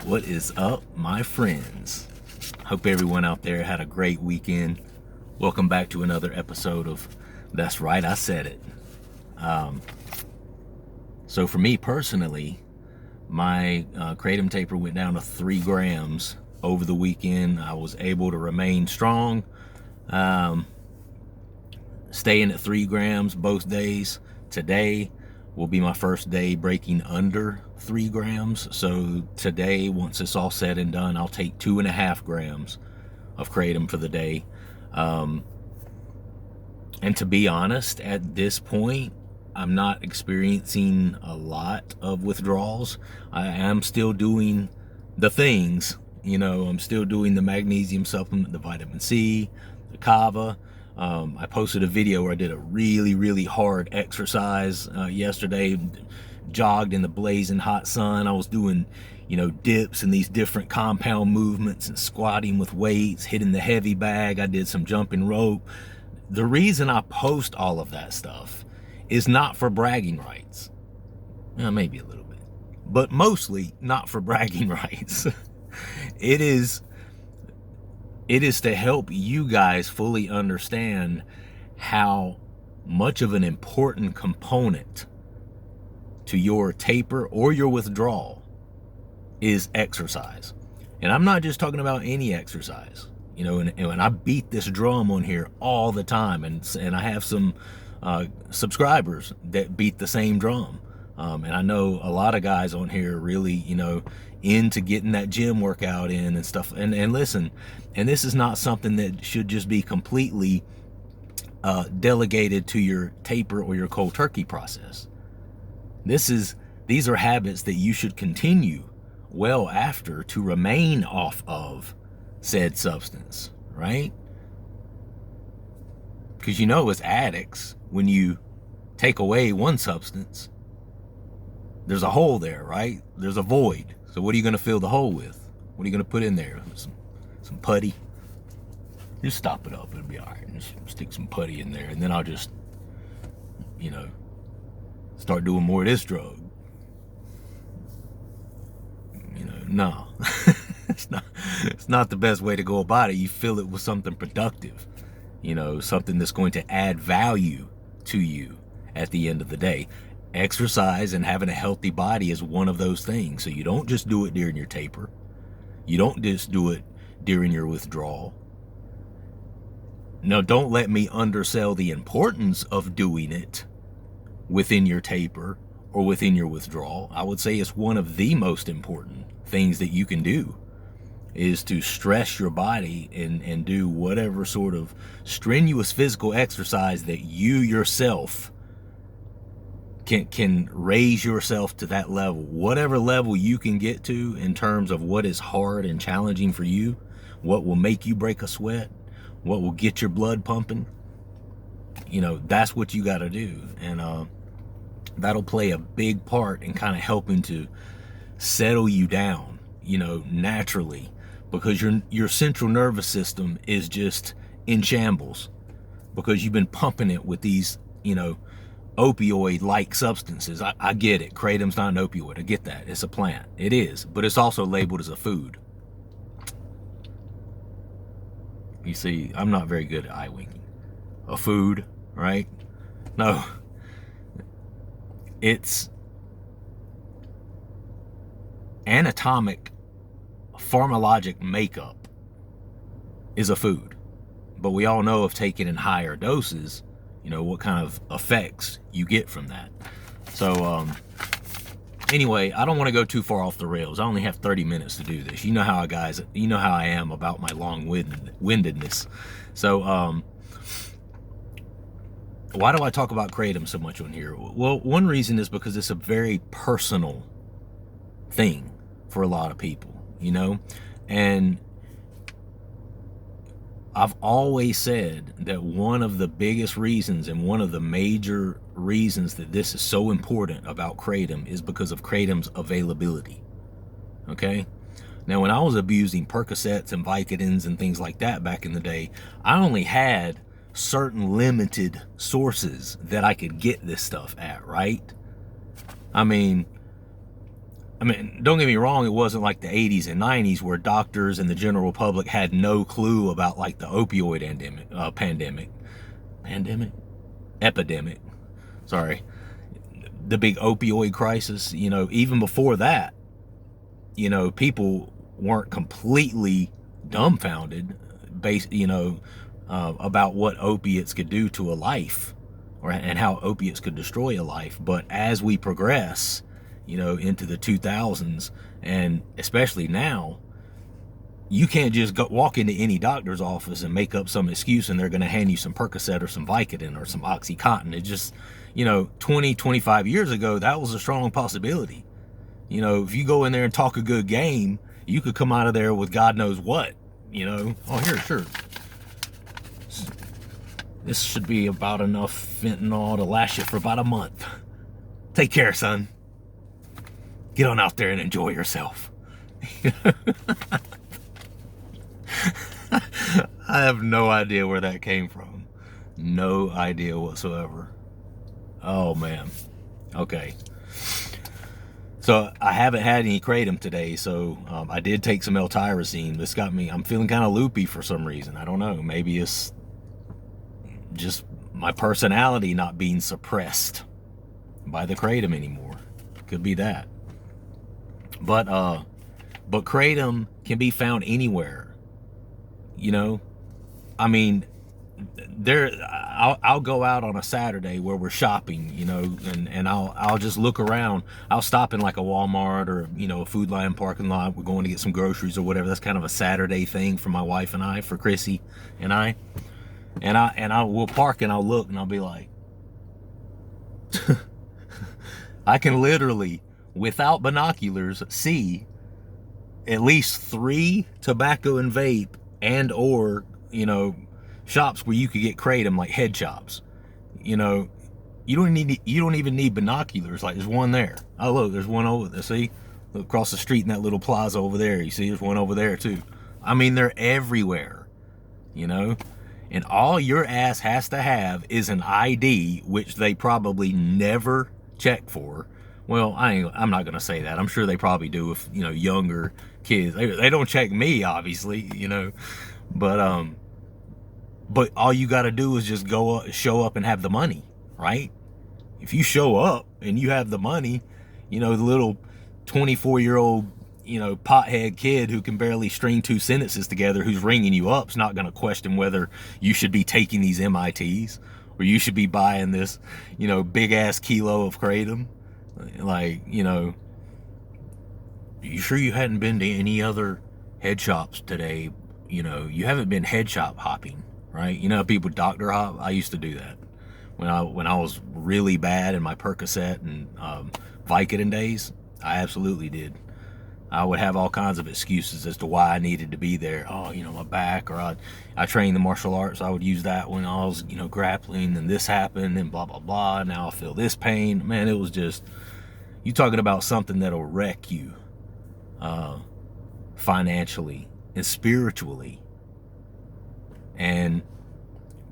What is up, my friends? Hope everyone out there had a great weekend. Welcome back to another episode of That's Right, I Said It. So for me personally, my Kratom taper went down to 3 grams over the weekend. I was able to remain strong, staying at 3 grams both days. Today will be my first day breaking under 3 grams. So today, once it's all said and done, I'll take 2.5 grams of Kratom for the day. And to be honest, at this point, I'm not experiencing a lot of withdrawals. I am still doing the things, I'm still doing the magnesium supplement, the vitamin C, the kava. I posted a video where I did a really hard exercise yesterday, jogged in the blazing hot sun. I was doing, dips and these different compound movements and squatting with weights, hitting the heavy bag. I did some jumping rope. The reason I post all of that stuff is not for bragging rights. Maybe a little bit, but mostly not for bragging rights. It is to help you guys fully understand how much of an important component to your taper or your withdrawal is exercise. And I'm not just talking about any exercise, and I beat this drum on here all the time, and I have some subscribers that beat the same drum. And I know a lot of guys on here are really, into getting that gym workout in and stuff. And listen, and this is not something that should just be completely delegated to your taper or your cold turkey process. These are habits that you should continue well after to remain off of said substance, right? Because as addicts, when you take away one substance, there's a hole there, right? There's a void. So what are you going to fill the hole with? What are you going to put in there? Some putty? Just stop it up. It'll be all right. Just stick some putty in there. And then I'll just, start doing more of this drug. No. It's not the best way to go about it. You fill it with something productive. Something that's going to add value to you at the end of the day. Exercise and having a healthy body is one of those things. So you don't just do it during your taper. You don't just do it during your withdrawal. Now, don't let me undersell the importance of doing it within your taper or within your withdrawal. I would say it's one of the most important things that you can do, is to stress your body and do whatever sort of strenuous physical exercise that you yourself can raise yourself to that level. Whatever level you can get to in terms of what is hard and challenging for you, what will make you break a sweat, what will get your blood pumping, that's what you got to do. And that'll play a big part in kind of helping to settle you down, naturally, because your central nervous system is just in shambles because you've been pumping it with these, opioid-like substances. I get it. Kratom's not an opioid. I get that. It's a plant. It is, but it's also labeled as a food. You see, I'm not very good at eye winking. A food, right? No. It's anatomic, pharmacologic makeup is a food. But we all know if taken in higher doses, what kind of effects you get from that. So, anyway, I don't want to go too far off the rails. I only have 30 minutes to do this. You know how I am about my long-windedness. So, why do I talk about Kratom so much on here? Well, one reason is because it's a very personal thing for a lot of people, and I've always said that one of the biggest reasons and one of the major reasons that this is so important about Kratom is because of Kratom's availability. Okay? Now, when I was abusing Percocets and Vicodins and things like that back in the day, I only had certain limited sources that I could get this stuff at, right? I mean, I mean, don't get me wrong, it wasn't like the 80s and 90s where doctors and the general public had no clue about like the opioid epidemic, sorry, the big opioid crisis. You know, even before that, you know, people weren't completely dumbfounded about what opiates could do to a life, and how opiates could destroy a life. But as we progress, you know, into the 2000s, and especially now, you can't just walk into any doctor's office and make up some excuse and they're going to hand you some Percocet or some Vicodin or some Oxycontin. It just, you know, 20, 25 years ago, that was a strong possibility. You know, if you go in there and talk a good game, you could come out of there with God knows what, you know. Oh, here, sure. This should be about enough fentanyl to last you for about a month. Take care, son. Get on out there and enjoy yourself. I have no idea where that came from. No idea whatsoever. Oh, man. Okay. So I haven't had any Kratom today, so I did take some L-tyrosine. This got me, I'm feeling kind of loopy for some reason. I don't know. Maybe it's just my personality not being suppressed by the Kratom anymore. Could be that. But Kratom can be found anywhere. You know, I mean, I'll go out on a Saturday where we're shopping, you know, and I'll just look around. I'll stop in like a Walmart or, you know, a Food Lion parking lot. We're going to get some groceries or whatever. That's kind of a Saturday thing for my wife and I, for Chrissy and I. And I will park and I'll look and I'll be like, I can literally, without binoculars, see at least 3 tobacco and vape and or, you know, shops where you could get Kratom, like head shops. You know, you don't even need binoculars. Like, there's one there. Oh, look, there's one over there. See, look across the street in that little plaza over there. You see, there's one over there too. I mean, they're everywhere. You know, and all your ass has to have is an ID, which they probably never check for. Well, I'm not gonna say that. I'm sure they probably do with, you know, younger kids. They don't check me, obviously, you know, but all you got to do is just show up and have the money, right? If you show up and you have the money, you know, the little 24-year-old, you know, pothead kid who can barely string 2 sentences together, who's ringing you up, is not going to question whether you should be taking these MITs or you should be buying this, you know, big ass kilo of Kratom. Like, you know, you sure you hadn't been to any other head shops today? You know, you haven't been head shop hopping, right? You know, people doctor hop. I used to do that when I was really bad in my Percocet and Vicodin days. I absolutely did. I would have all kinds of excuses as to why I needed to be there. Oh, you know, my back, or I trained the martial arts. I would use that when I was, you know, grappling, and this happened, and blah blah blah. Now I feel this pain. Man, it was just, you talking about something that'll wreck you financially and spiritually, and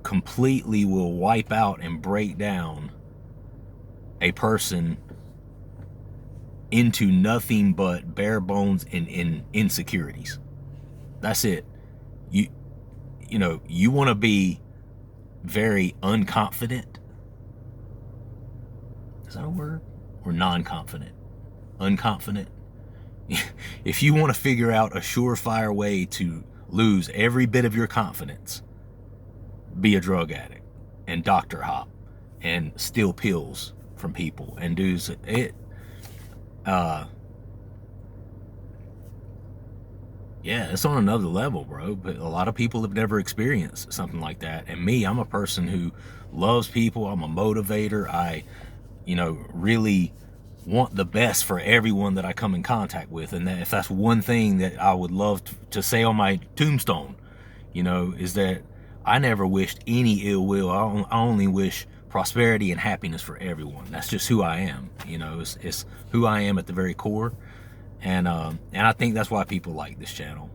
completely will wipe out and break down a person into nothing but bare bones and insecurities. That's it. You know, you want to be very unconfident. Is that a word? Or non-confident? Unconfident? If you want to figure out a surefire way to lose every bit of your confidence, be a drug addict and doctor hop and steal pills from people and do it. Yeah, it's on another level, bro. But a lot of people have never experienced something like that. And me, I'm a person who loves people. I'm a motivator. I, you know, really want the best for everyone that I come in contact with. And that, if that's one thing that I would love to say on my tombstone, you know, is that I never wished any ill will. I only wish prosperity and happiness for everyone. That's just who I am. You know, it's who I am at the very core. And I think that's why people like this channel.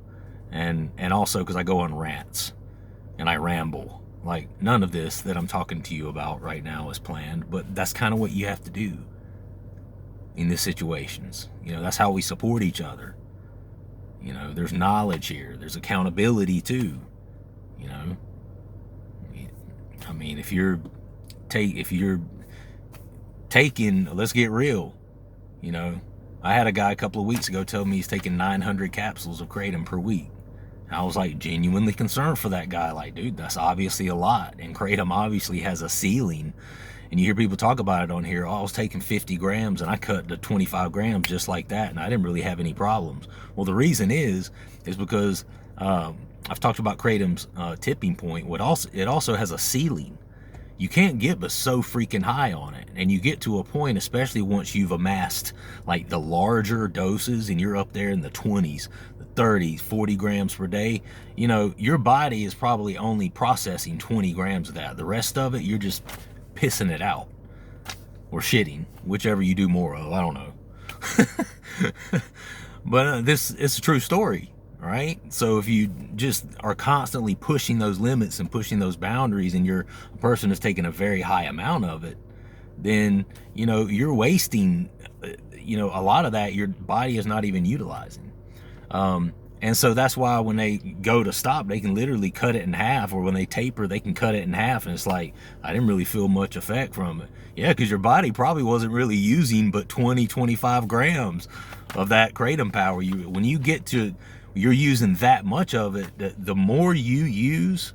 And also because I go on rants and I ramble. Like, none of this that I'm talking to you about right now is planned, but that's kind of what you have to do. in these situations. You know, that's how we support each other. You know, there's knowledge here. There's accountability too. You know, I mean, if you're taking, let's get real. You know, I had a guy a couple of weeks ago tell me he's taking 900 capsules of Kratom per week. I was like genuinely concerned for that guy. Like, dude, that's obviously a lot. And Kratom obviously has a ceiling. And you hear people talk about it on here. Oh, I was taking 50 grams and I cut to 25 grams just like that, and I didn't really have any problems. Well, the reason is because I've talked about Kratom's tipping point. It also has a ceiling. You can't get but so freaking high on it. And you get to a point, especially once you've amassed like the larger doses and you're up there in the 20s, the 30s, 40 grams per day, you know, your body is probably only processing 20 grams of that. The rest of it, you're just pissing it out or shitting, whichever you do more of. I don't know. But this is a true story, right? So if you just are constantly pushing those limits and pushing those boundaries, and you're a person that's taking a very high amount of it, then, you know, you're wasting, you know, a lot of that your body is not even utilizing. And so that's why when they go to stop, they can literally cut it in half, or when they taper, they can cut it in half. And it's like, I didn't really feel much effect from it. Yeah, because your body probably wasn't really using but 20, 25 grams of that Kratom power. When you get to, you're using that much of it, the more you use,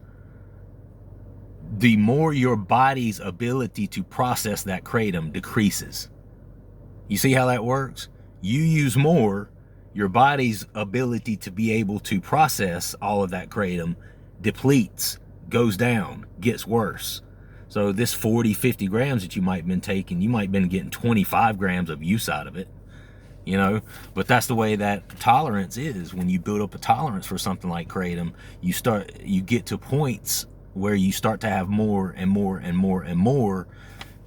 the more your body's ability to process that Kratom decreases. You see how that works? You use more, your body's ability to be able to process all of that Kratom depletes, goes down, gets worse. So this 40, 50 grams that you might have been taking, you might have been getting 25 grams of use out of it, you know? But that's the way that tolerance is. When you build up a tolerance for something like Kratom, you get to points where you start to have more and more and more and more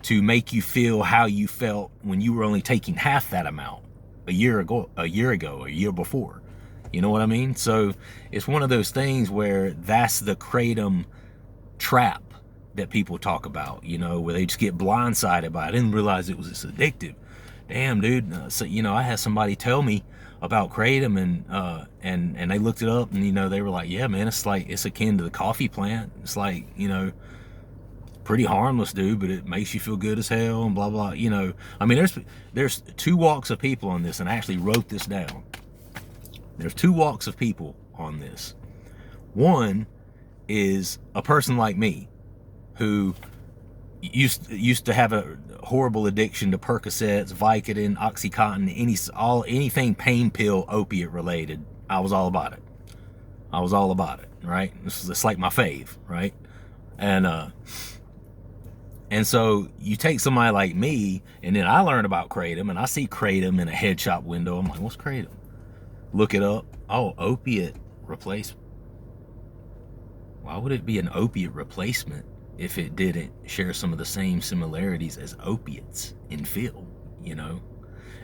to make you feel how you felt when you were only taking half that amount a year ago, a year before. You know what I mean? So it's one of those things where that's the Kratom trap that people talk about, you know, where they just get blindsided by it. I didn't realize it was this addictive. Damn, dude. So, you know, I had somebody tell me about Kratom, and they looked it up, and, you know, they were like, yeah, man, it's akin to the coffee plant. It's like, you know, pretty harmless, dude, but it makes you feel good as hell, and blah blah. You know, I mean, there's two walks of people on this, and I actually wrote this down. There's two walks of people on this. One is a person like me who used to have a horrible addiction to Percocets, Vicodin, OxyContin, anything pain pill, opiate related. I was all about it. Right? It's like my fave, right? And so you take somebody like me, and then I learn about Kratom, and I see Kratom in a head shop window. I'm like, what's Kratom? Look it up. Oh, opiate replacement. Why would it be an opiate replacement if it didn't share some of the same similarities as opiates in feel, you know?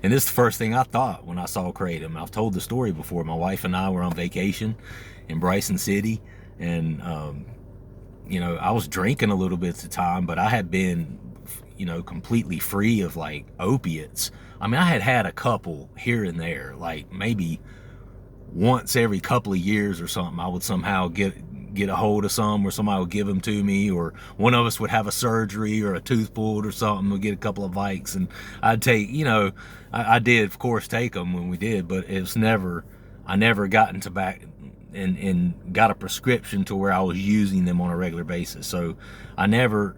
And this is the first thing I thought when I saw Kratom. I've told the story before. My wife and I were on vacation in Bryson City, and you know, I was drinking a little bit at the time, but I had been, you know, completely free of like opiates. I mean, I had a couple here and there, like maybe once every couple of years or something. I would somehow get a hold of some, or somebody would give them to me, or one of us would have a surgery or a tooth pulled or something. We'd get a couple of Vikes, and I'd take, you know, I did of course take them when we did, but I never got into back and got a prescription to where I was using them on a regular basis. So I never,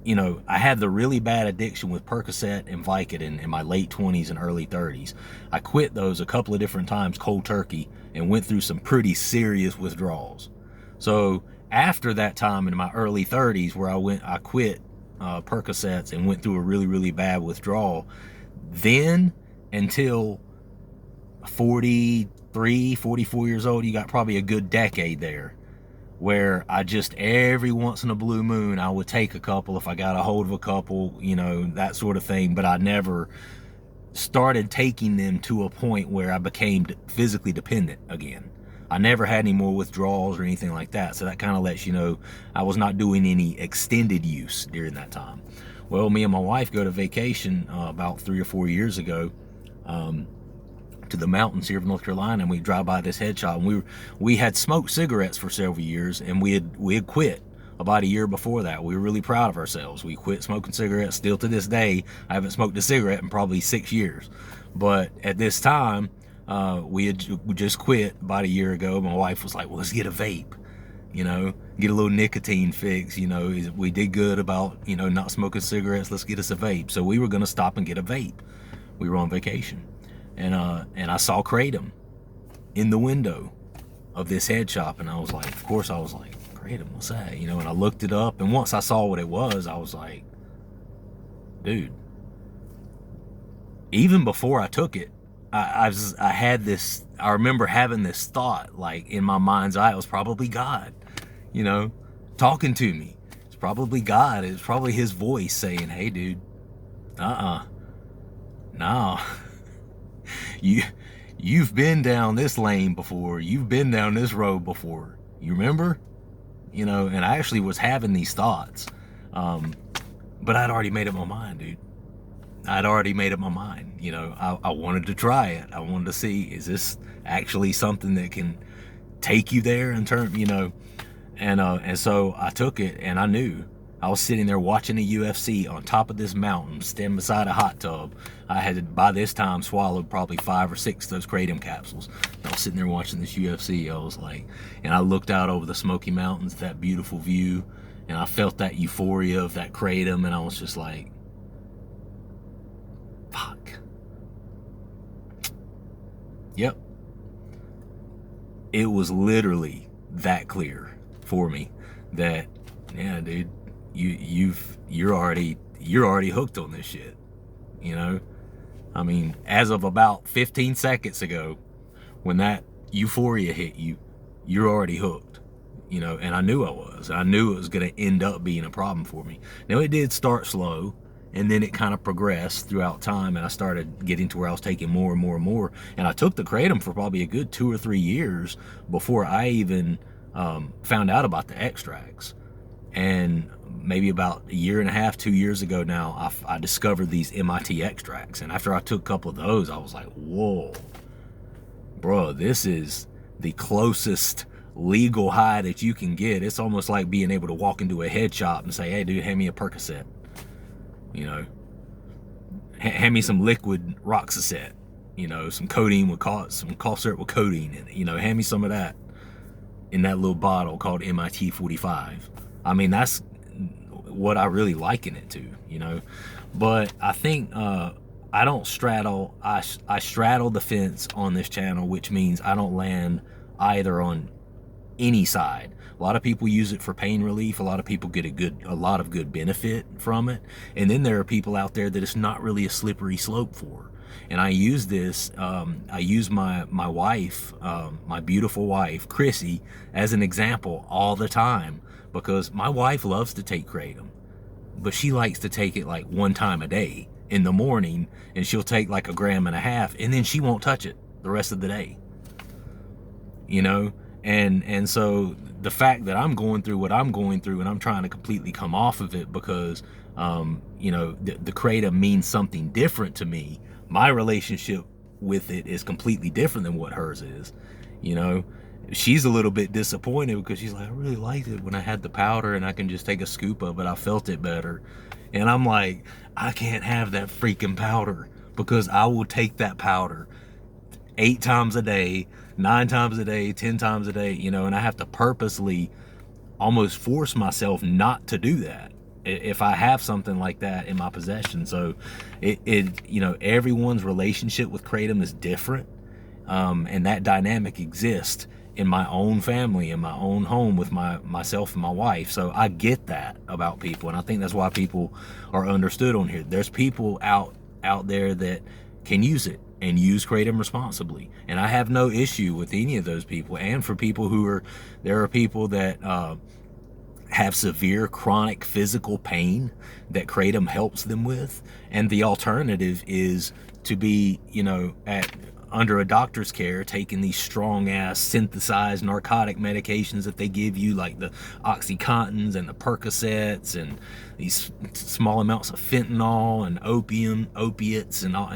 you know, I had the really bad addiction with Percocet and Vicodin in my late 20s and early 30s. I quit those a couple of different times cold turkey and went through some pretty serious withdrawals. So after that time in my early 30s where I quit Percocets and went through a really, really bad withdrawal, then until 43, 44 years old, you got probably a good decade there where I just, every once in a blue moon, I would take a couple if I got a hold of a couple, you know, that sort of thing. But I never started taking them to a point where I became physically dependent again. I never had any more withdrawals or anything like that. So that kind of lets you know I was not doing any extended use during that time. Well, me and my wife go to vacation about 3 or 4 years ago to the mountains here of North Carolina, and we drive by this head shop, and we had smoked cigarettes for several years, and we had quit about a year before that. We were really proud of ourselves. We quit smoking cigarettes. Still to this day, I haven't smoked a cigarette in probably 6 years. But at this time, we just quit about a year ago. My wife was like, well, let's get a vape, get a little nicotine fix. We did good about, not smoking cigarettes. Let's get us a vape. So we were going to stop and get a vape. We were on vacation. And I saw Kratom in the window of this head shop. And I was like, Kratom, what's that? And I looked it up. And once I saw what it was, I was like, dude, even before I took it, I remember having this thought, like, in my mind's eye. It was probably God, talking to me. It's probably God. It's probably his voice saying, hey, dude, no. You've been down this lane before. You've been down this road before. You remember? And I actually was having these thoughts. But I'd already made up my mind, dude. I'd already made up my mind. I wanted to try it. I wanted to see, is this actually something that can take you there in terms, and so I took it, and I knew. I was sitting there watching the UFC on top of this mountain, standing beside a hot tub. I had, by this time, swallowed probably 5 or 6 of those Kratom capsules. I was sitting there watching this UFC. I was like, and I looked out over the Smoky Mountains, that beautiful view, and I felt that euphoria of that Kratom, and I was just like, fuck. Yep. It was literally that clear for me that, yeah, dude, you're already hooked on this shit. I mean, as of about 15 seconds ago, when that euphoria hit you, you're already hooked. And I knew I was. I knew it was going to end up being a problem for me. Now, it did start slow, and then it kind of progressed throughout time, and I started getting to where I was taking more and more and more. And I took the Kratom for probably a good 2 or 3 years before I even found out about the extracts. And maybe about a year and a half, 2 years ago now, I discovered these MIT extracts. And after I took a couple of those, I was like, whoa, bro, this is the closest legal high that you can get. It's almost like being able to walk into a head shop and say, hey, dude, hand me a Percocet. Hand me some liquid Roxaset. Some codeine with some cough syrup with codeine in it. Hand me some of that in that little bottle called MIT 45. I mean, that's what I really liken it to, But I think I don't straddle. I straddle the fence on this channel, which means I don't land either on any side. A lot of people use it for pain relief. A lot of people get a lot of good benefit from it. And then there are people out there that it's not really a slippery slope for. And I use this, I use my wife, my beautiful wife, Chrissy, as an example all the time, because my wife loves to take Kratom, but she likes to take it like 1 time a day in the morning, and she'll take like 1.5 grams, and then she won't touch it the rest of the day. And so the fact that I'm going through what I'm going through, and I'm trying to completely come off of it because, the Kratom means something different to me. My relationship with it is completely different than what hers is. She's a little bit disappointed because she's like, I really liked it when I had the powder and I can just take a scoop of it. I felt it better. And I'm like, I can't have that freaking powder, because I will take that powder 8 times a day, 9 times a day, 10 times a day, and I have to purposely almost force myself not to do that if I have something like that in my possession. So everyone's relationship with Kratom is different. And that dynamic exists in my own family, in my own home with myself and my wife. So I get that about people, and I think that's why people are understood on here. There's people out there that can use it and use Kratom responsibly, and I have no issue with any of those people. And for people there are people that have severe chronic physical pain that Kratom helps them with, and the alternative is to be at under a doctor's care, taking these strong ass synthesized narcotic medications that they give you, like the Oxycontins and the Percocets and these small amounts of fentanyl and opiates and all,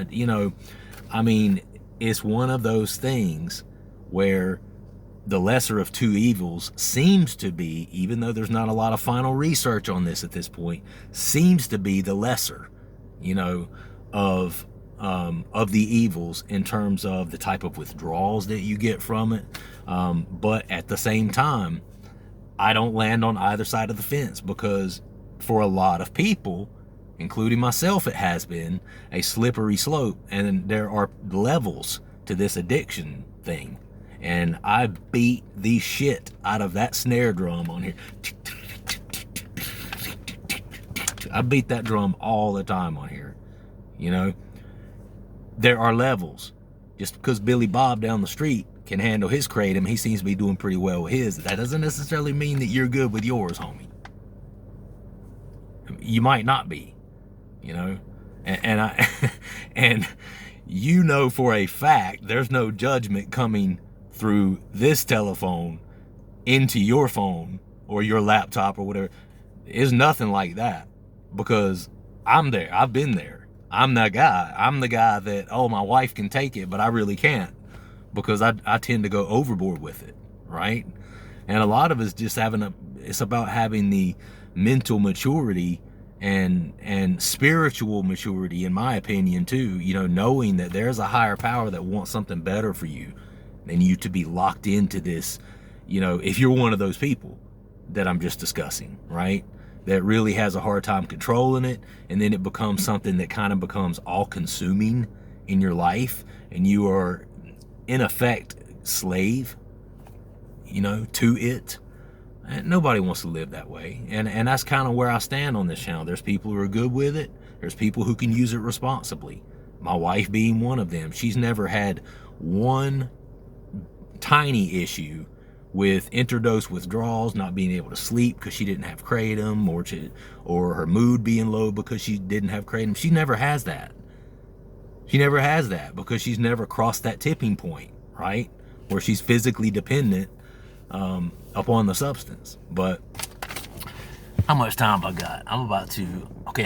I mean, it's one of those things where the lesser of two evils seems to be, even though there's not a lot of final research on this at this point, seems to be the lesser, of the evils in terms of the type of withdrawals that you get from it. But at the same time, I don't land on either side of the fence, because for a lot of people, including myself, it has been a slippery slope, and there are levels to this addiction thing. And I beat the shit out of that snare drum on here. I beat that drum all the time on here. There are levels. Just because Billy Bob down the street can handle his Kratom, he seems to be doing pretty well with his. That doesn't necessarily mean that you're good with yours, homie. You might not be, and I and for a fact there's no judgment coming through this telephone into your phone or your laptop or whatever. It's nothing like that, because I'm there. I've been there. I'm that guy. I'm the guy that, my wife can take it, but I really can't, because I tend to go overboard with it, right? And a lot of it's just it's about having the mental maturity and spiritual maturity, in my opinion, too, knowing that there's a higher power that wants something better for you than you to be locked into this, if you're one of those people that I'm just discussing, right? That really has a hard time controlling it, and then it becomes something that kind of becomes all-consuming in your life, and you are, in effect, slave, to it. And nobody wants to live that way, and that's kind of where I stand on this channel. There's people who are good with it. There's people who can use it responsibly. My wife being one of them. She's never had one tiny issue with interdose withdrawals, not being able to sleep because she didn't have Kratom, or her mood being low because she didn't have Kratom. She never has that. She never has that because she's never crossed that tipping point, right? Where she's physically dependent upon the substance. But how much time have I got? I'm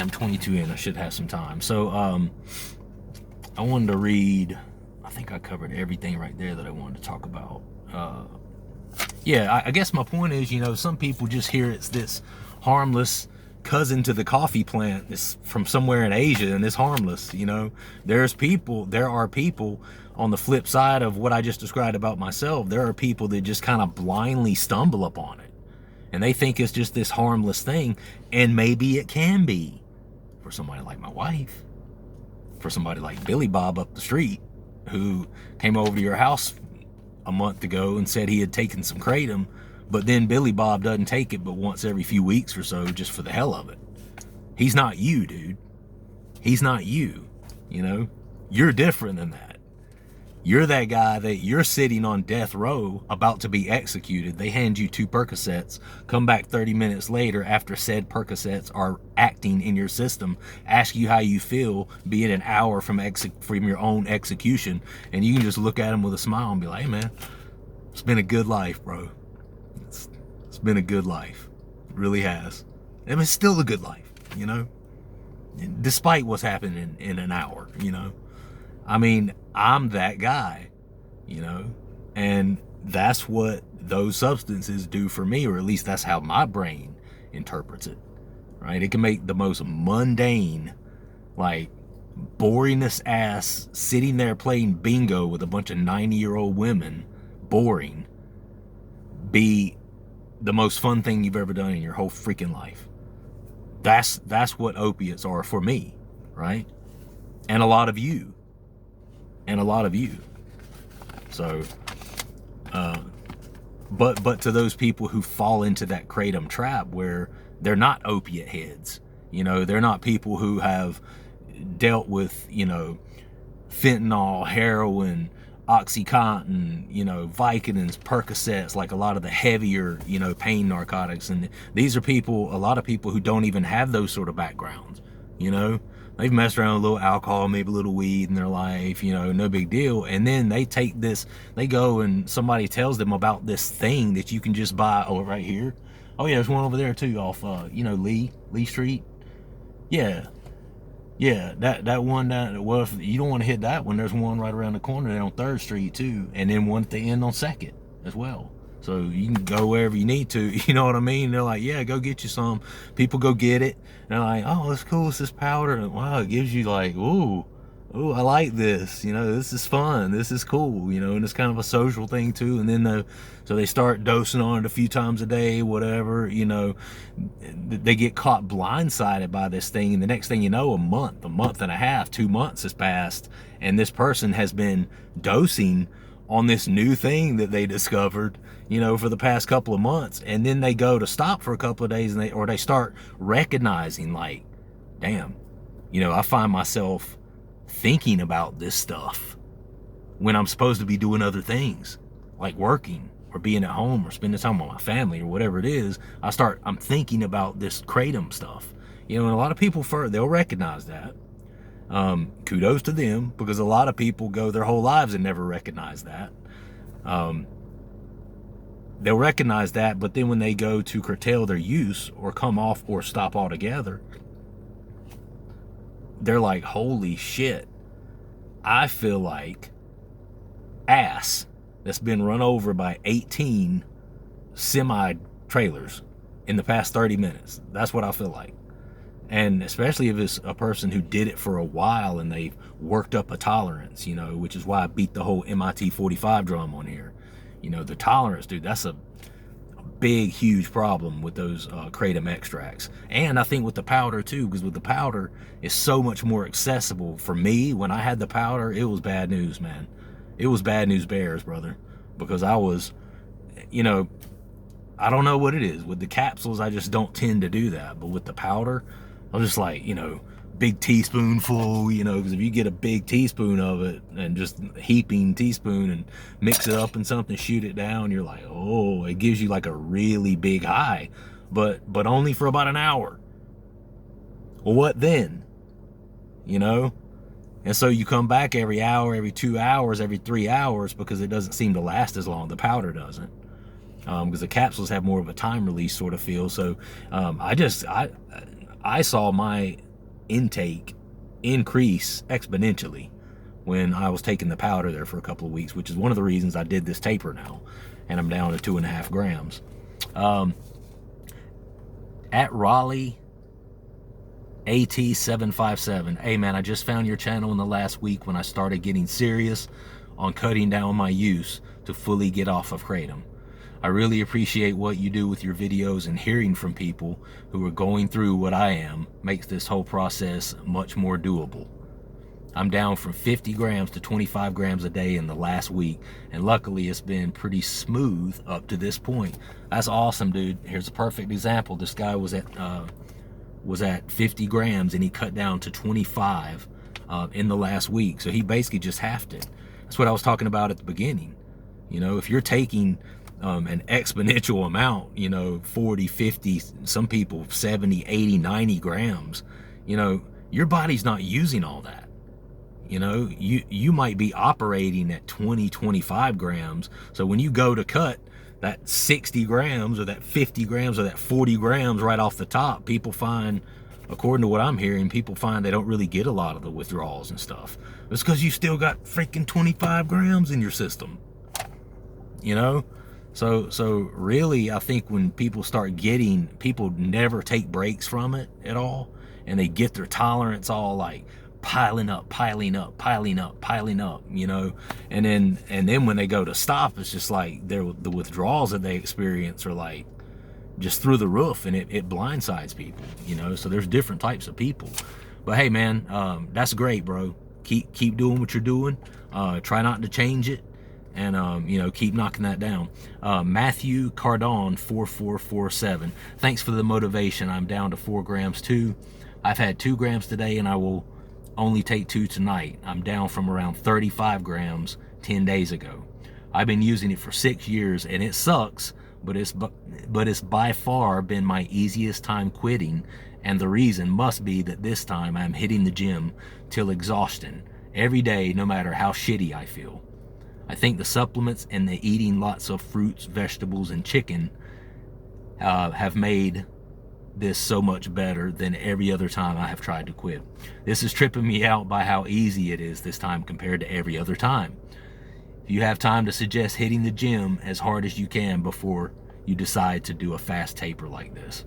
22 in. I should have some time. So I wanted to read, I think I covered everything right there that I wanted to talk about. I guess my point is, some people just hear it's this harmless cousin to the coffee plant. It's from somewhere in Asia and it's harmless. There are people on the flip side of what I just described about myself. There are people that just kind of blindly stumble upon it, and they think it's just this harmless thing. And maybe it can be for somebody like my wife, for somebody like Billy Bob up the street, who came over to your house a month ago and said he had taken some Kratom, but then Billy Bob doesn't take it but once every few weeks or so, just for the hell of it. He's not you, dude. He's not you. You're different than that. You're that guy that you're sitting on death row about to be executed. They hand you 2 Percocets, come back 30 minutes later after said Percocets are acting in your system, ask you how you feel, be it an hour from your own execution, and you can just look at them with a smile and be like, hey man, it's been a good life, bro. It's been a good life. It really has. And it's still a good life, despite what's happening in an hour, I mean, I'm that guy, and that's what those substances do for me, or at least that's how my brain interprets it, right? It can make the most mundane, like boringest ass sitting there playing bingo with a bunch of 90-year-old women, boring, be the most fun thing you've ever done in your whole freaking life. That's what opiates are for me, right? And a lot of you. So, but to those people who fall into that Kratom trap where they're not opiate heads, they're not people who have dealt with, fentanyl, heroin, Oxycontin, Vicodins, Percocets, like a lot of the heavier, pain narcotics. And these are a lot of people who don't even have those sort of backgrounds, they've messed around with a little alcohol, maybe a little weed in their life, you know, no big deal. And then they take this, they go and somebody tells them about this thing that you can just buy. Oh, right here. Oh yeah, there's one over there too, off you know, Lee Street. Yeah. Yeah, that one down, well, if you don't want to hit that one, there's one right around the corner there on 3rd Street too, and then one at the end on 2nd as well. So you can go wherever you need to, you know what I mean? They're like, yeah, go get you some. People go get it. And they're like, oh, that's cool, it's this powder. And wow, it gives you like, ooh, I like this. You know, this is fun. This is cool, you know, and it's kind of a social thing too. And then so they start dosing on it a few times a day, whatever, you know. They get caught blindsided by this thing, and the next thing you know, a month and a half, 2 months has passed, and this person has been dosing on this new thing that they discovered, you know, for the past couple of months. And then they go to stop for a couple of days, and they start recognizing, like, damn, you know, I find myself thinking about this stuff when I'm supposed to be doing other things, like working or being at home or spending time with my family or whatever it is. I'm thinking about this Kratom stuff, you know. And a lot of people, they'll recognize that. Kudos to them, because a lot of people go their whole lives and never recognize that. They'll recognize that, but then when they go to curtail their use or come off or stop altogether, they're like, holy shit, I feel like ass that's been run over by 18 semi-trailers in the past 30 minutes. That's what I feel like. And especially if it's a person who did it for a while and they've worked up a tolerance, you know, which is why I beat the whole MIT 45 drum on here. You know, the tolerance, dude, that's a big, huge problem with those Kratom extracts. And I think with the powder too, because with the powder, it's so much more accessible. For me, when I had the powder, it was bad news, man. It was bad news bears, brother, because I was, you know, I don't know what it is. With the capsules, I just don't tend to do that. But with the powder, I'm just like, you know, big teaspoonful, you know, because if you get a big teaspoon of it and just heaping teaspoon and mix it up in something, shoot it down, you're like, oh, it gives you like a really big high, but only for about an hour. Well, what then? You know? And so you come back every hour, every 2 hours, every 3 hours, because it doesn't seem to last as long. The powder doesn't. Because the capsules have more of a time release sort of feel. So I saw my intake increase exponentially when I was taking the powder there for a couple of weeks, which is one of the reasons I did this taper now, and I'm down to 2.5 grams. At Raleigh AT757, hey man, I just found your channel in the last week when I started getting serious on cutting down my use to fully get off of Kratom. I really appreciate what you do with your videos, and hearing from people who are going through what I am makes this whole process much more doable. I'm down from 50 grams to 25 grams a day in the last week, and luckily it's been pretty smooth up to this point. That's awesome, dude. Here's a perfect example. This guy was at 50 grams and he cut down to 25 in the last week. So he basically just halved it. That's what I was talking about at the beginning. You know, if you're taking an exponential amount, you know, 40, 50, some people 70, 80, 90 grams, you know, your body's not using all that. You know, you might be operating at 20, 25 grams. So when you go to cut that 60 grams or that 50 grams or that 40 grams right off the top, people find, according to what I'm hearing, people find they don't really get a lot of the withdrawals and stuff. It's because you still got freaking 25 grams in your system, you know? So really, I think when people start getting, people never take breaks from it at all, and they get their tolerance all like piling up, you know, and then when they go to stop, it's just like the withdrawals that they experience are like just through the roof, and it blindsides people, you know. So there's different types of people. But hey man, that's great, bro. Keep doing what you're doing. Try not to change it, and you know, keep knocking that down. Matthew Cardon 4447, thanks for the motivation. I'm down to 4 grams too. I've had 2 grams today, and I will only take 2 tonight. I'm down from around 35 grams 10 days ago. I've been using it for 6 years, and it sucks, but it's by far been my easiest time quitting, And the reason must be that this time I'm hitting the gym till exhaustion every day, no matter how shitty I feel. I think the supplements and the eating lots of fruits, vegetables, and chicken have made this so much better than every other time I have tried to quit. This is tripping me out by how easy it is this time compared to every other time. If you have time to suggest hitting the gym as hard as you can before you decide to do a fast taper like this.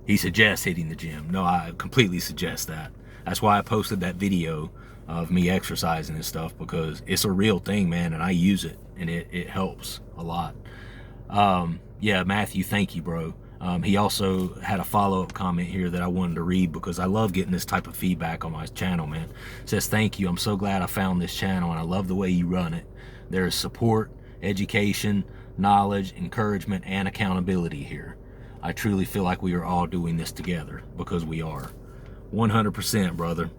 He suggests hitting the gym. No, I completely suggest that. That's why I posted that video of me exercising and stuff, because it's a real thing, man, and I use it, and it helps a lot. Yeah, Matthew, thank you, bro. He also had a follow-up comment here that I wanted to read because I love getting this type of feedback on my channel, man. It says, thank you. I'm so glad I found this channel, and I love the way you run it. There is support, education, knowledge, encouragement, and accountability here. I truly feel like we are all doing this together, because we are. 100%, brother.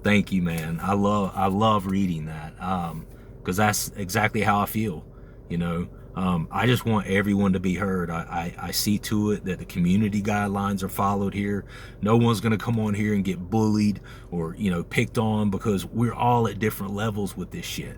Thank you, man. I love reading that, because that's exactly how I feel, you know. I just want everyone to be heard. I see to it that the community guidelines are followed here. No one's going to come on here and get bullied or, you know, picked on, because we're all at different levels with this shit.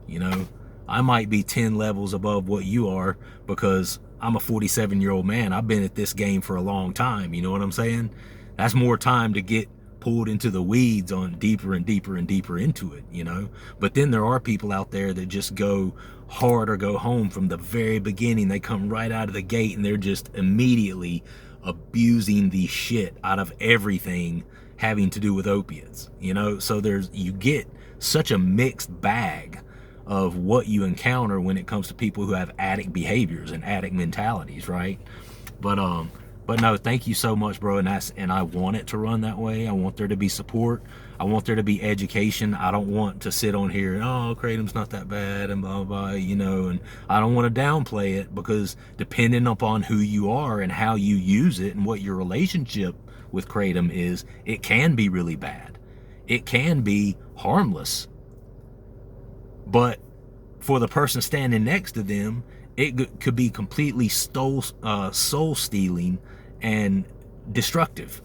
You know, I might be 10 levels above what you are because I'm a 47-year-old man. I've been at this game for a long time. You know what I'm saying? That's more time to get pulled into the weeds on deeper and deeper and deeper into it, you know. But then there are people out there that just go hard or go home from the very beginning. They come right out of the gate and they're just immediately abusing the shit out of everything having to do with opiates, you know. So you get such a mixed bag of what you encounter when it comes to people who have addict behaviors and addict mentalities, right? But no, thank you so much, bro. And I want it to run that way. I want there to be support. I want there to be education. I don't want to sit on here and, oh, Kratom's not that bad and blah, blah, you know, and I don't want to downplay it, because depending upon who you are and how you use it and what your relationship with Kratom is, it can be really bad. It can be harmless. But for the person standing next to them, it could be completely soul stealing and destructive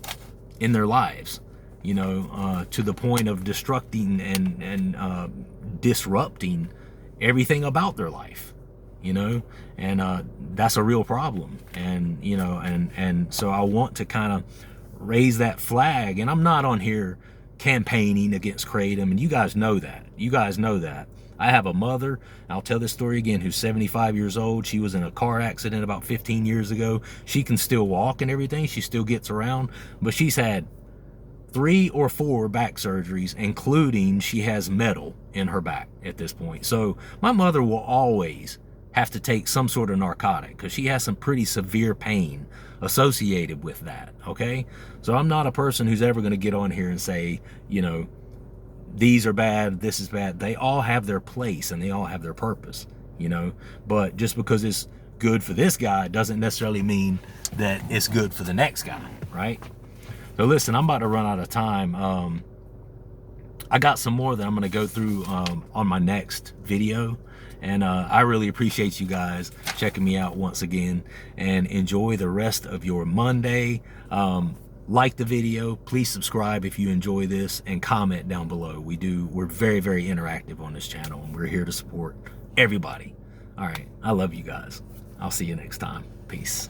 in their lives, you know, to the point of destructing and disrupting everything about their life, you know. And that's a real problem. And you know, and so I want to kind of raise that flag. And I'm not on here campaigning against Kratom, and you guys know that. I have a mother, I'll tell this story again, who's 75 years old. She was in a car accident about 15 years ago. She can still walk and everything. She still gets around, but she's had 3 or 4 back surgeries, including she has metal in her back at this point. So my mother will always have to take some sort of narcotic because she has some pretty severe pain associated with that, okay? So I'm not a person who's ever going to get on here and say, you know, these are bad, this is bad. They all have their place and they all have their purpose, you know. But just because it's good for this guy doesn't necessarily mean that it's good for the next guy, right? So listen, I'm about to run out of time. I got some more that I'm going to go through on my next video. And I really appreciate you guys checking me out once again, and enjoy the rest of your Monday. Like the video, please subscribe if you enjoy this, and comment down below. We're very, very interactive on this channel, and we're here to support everybody. All right, I love you guys. I'll see you next time. Peace.